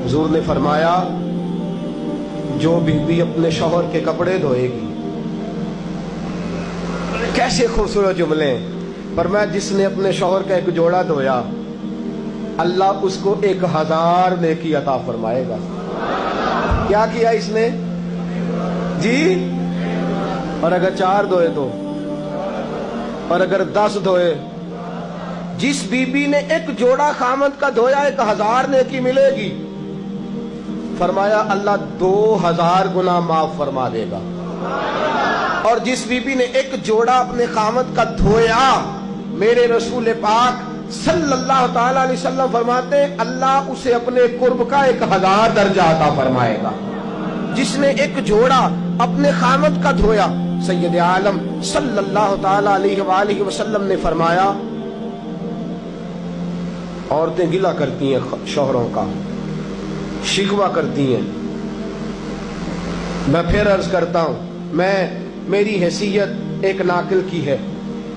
हुजूर ने फरमाया जो बीवी अपने शौहर के कपड़े धोएगी, कैसे खूबसूरत जुमले। फरमाया जिसने अपने शौहर का एक जोड़ा धोया अल्लाह उसको 1000 नेकी अता फरमाएगा। क्या किया इसने जी? और अगर 4 धोए तो, और अगर 10 धोए, जिस बीबी ने एक जोड़ा खामद का धोया 1000 नेकी मिलेगी। फरमाया अल्लाह 2000 गुना माफ फरमा देगा। और जिस बीबी ने एक जोड़ा अपने खामद का धोया, मेरे रसूल पाक सल्लल्लाहु ताला अलैहि वसल्लम फरमाते अल्लाह उसे अपने कुर्ब का 1000 दर्जा अता फरमाएगा। जिसने एक जोड़ा अपने खामद का धोया, सैयद आलम सल्लल्लाहु ताला अलैहि वसल्लम ने फरमाया औरतें गिला करती हैं शौहरों का, शिकवा करती हैं। मैं फिर अर्ज करता हूं, मेरी हैसियत एक नाकिल की है,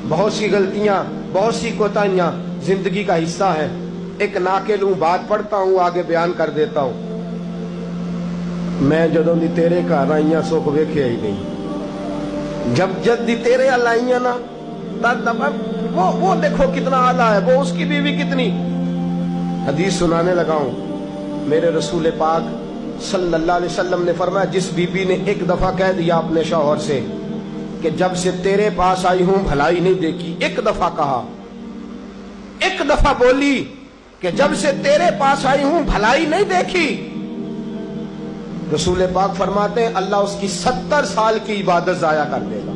बहुत सी गलतियां, बहुत सी कोताहियां जिंदगी का हिस्सा है। एक नाकिल हूं, बात पढ़ता हूं, आगे बयान कर देता हूं। मैं जदों दी तेरे घर आईया सुख वेखे ही नहीं। जब दी तेरे अल आईया ना तब वो देखो कितना आला है, वो उसकी बीवी कितनी। हदीस सुनाने लगा हूं। मेरे रसूल पाक सल्लल्लाहु अलैहि वसल्लम ने फरमाया जिस बीबी ने एक दफा कह दिया अपने शौहर से कि जब से तेरे पास आई हूं भलाई नहीं देखी, एक दफा कहा, एक दफा बोली कि जब से तेरे पास आई हूं भलाई नहीं देखी, रसूल पाक फरमाते हैं अल्लाह उसकी 70 साल की इबादत जाया कर देगा।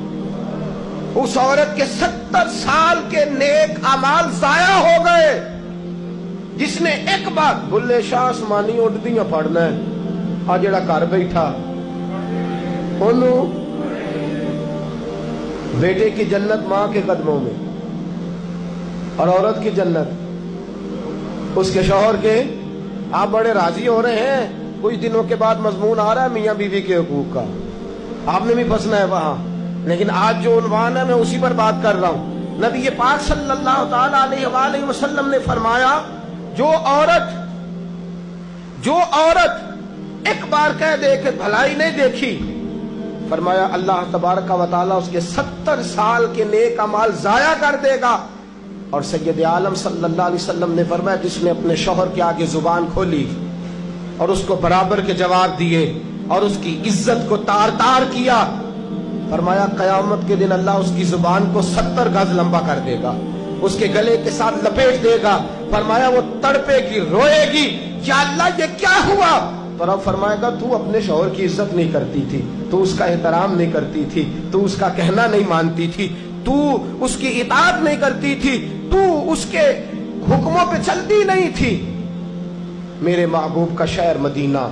उस औरत के 70 साल के नेक अमाल जाया हो गए। जिसने एक बार बुल्ले शाह आसमानी उड़दियां पढ़ना है, आ जेड़ा घर बैठा ओनू बेटे की जन्नत मां के कदमों में, और औरत की जन्नत उसके शौहर के। आप बड़े राजी हो रहे हैं, कुछ दिनों के बाद मजमून आ रहा है मियां बीवी के हुकूक का, आपने भी फंसना है वहां। लेकिन आज जो उन्वान है मैं उसी पर बात कर रहा हूं। नबी पाक सल्लल्लाहु ताला अलैहि वसल्लम ने फरमाया जो औरत एक बार कह दे कि भलाई नहीं देखी, फरमाया अल्लाह तबारक व तआला उसके 70 साल के नेक अमाल जाया कर देगा। और सैयद आलम सल्लल्लाहु अलैहि वसल्लम ने फरमाया जिसने अपने शौहर के आगे जुबान खोली और उसको बराबर के जवाब दिए और उसकी इज्जत को तार तार किया, फरमाया कयामत के दिन अल्लाह उसकी जुबान को 70 गज लंबा कर देगा, उसके गले के साथ लपेट देगा। फरमाया वो तड़पेगी, रोएगी, या अल्लाह ये क्या हुआ? तो रब फरमाएगा तू अपने शौहर की इज्जत नहीं करती थी, तू उसका एहतराम नहीं करती थी, तू उसका कहना नहीं मानती थी, तू उसकी इताअत नहीं करती थी, तू उसके हुक्मों पे चलती नहीं थी। मेरे महबूब का शहर मदीना,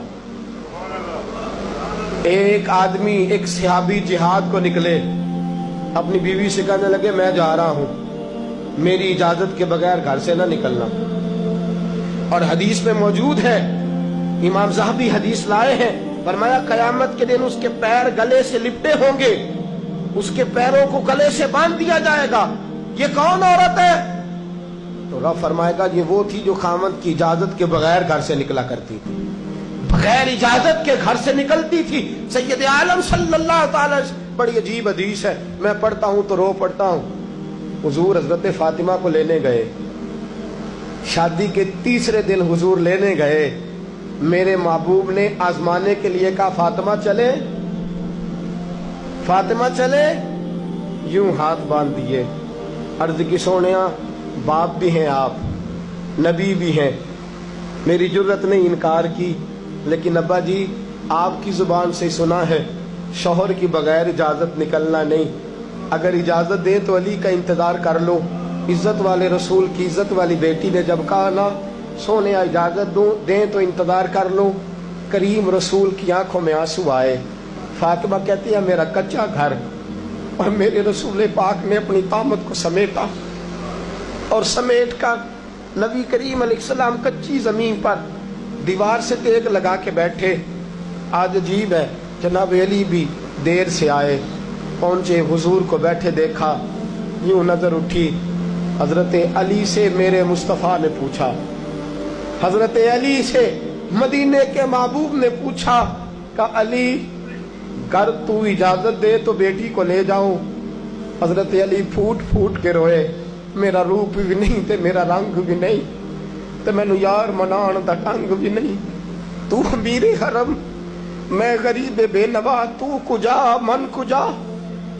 एक आदमी, एक सहाबी जिहाद को निकले, अपनी बीवी से कहने लगे मैं जा रहा हूं, मेरी इजाजत के बगैर घर से ना निकलना। और हदीस में मौजूद है, इमाम ज़हबी हदीस लाए हैं, फरमाया कयामत के दिन उसके पैर गले से लिपटे होंगे, उसके पैरों को गले से बांध दिया जाएगा। ये कौन औरत है? तो रब फरमाएगा ये वो थी जो खामद की इजाजत के बगैर घर से निकला करती थी, बगैर इजाजत के घर से निकलती थी। सैयद आलम सल्लल्लाहु ताला, बड़ी अजीब हदीस है, मैं पढ़ता हूं तो रो पड़ता हूं। हुजूर हजरत फातिमा को लेने गए, शादी के तीसरे दिन हुजूर लेने गए, मेरे महबूब ने आजमाने के लिए कहा फातिमा चले, फातिमा चले, यूं हाथ बांध दिए, अर्ज की सोनिया बाप भी हैं आप, नबी भी हैं, मेरी जुर्रत ने इनकार की, लेकिन अब्बा जी आपकी जुबान से सुना है शौहर की बगैर इजाजत निकलना नहीं, अगर इजाजत दे तो अली का इंतजार कर लो। इज्जत वाले रसूल की इज्जत वाली बेटी ने जब कहा ना सोने इजाजत दूं दें तो इंतजार कर लो, करीम रसूल की आंखों में आंसू आए। फातिमा कहती है मेरा कच्चा घर, और मेरे रसूल पाक ने अपनी तामत को समेटा, और समेट कर नबी करीम अलैहिस्सलाम कच्ची जमीन पर दीवार से तेग लगा के बैठे। आज अजीब है, जनाब अली भी देर से आए, पहुंचे, हुजूर को बैठे देखा, यूं नजर उठी, हजरत अली से मेरे मुस्तफ़ा ने पूछा, हजरत अली से मदीने के महबूब ने पूछा कि अली कर तू इजाजत दे तो बेटी को ले जाऊं। हजरत अली फूट फूट के रोए, मेरा रूप भी नहीं ते मेरा रंग भी नहीं ते मैनू यार मनान दा ढंग भी नहीं। तू अमीरे हरम, मैं गरीब बेनवा, तू कुजा मन कुजा।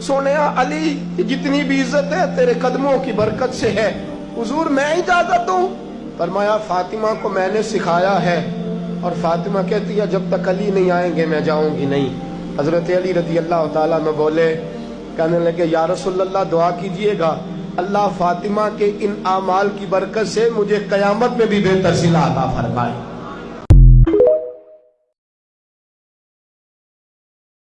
सोने अली जितनी भी इज्जत है तेरे कदमों की बरकत से है, हुजूर मैं इजाजत दूं। फरमाया फातिमा को मैंने सिखाया है। और फातिमा कहती है जब तक अली नहीं आएंगे मैं जाऊंगी नहीं। हजरत अली रजी अल्लाह ताला में बोले, कहने लगे या रसूलल्लाह दुआ कीजिएगा अल्लाह फातिमा के इन आमाल की बरकत से मुझे कयामत में भी बेहतर सिला अता फरमाए।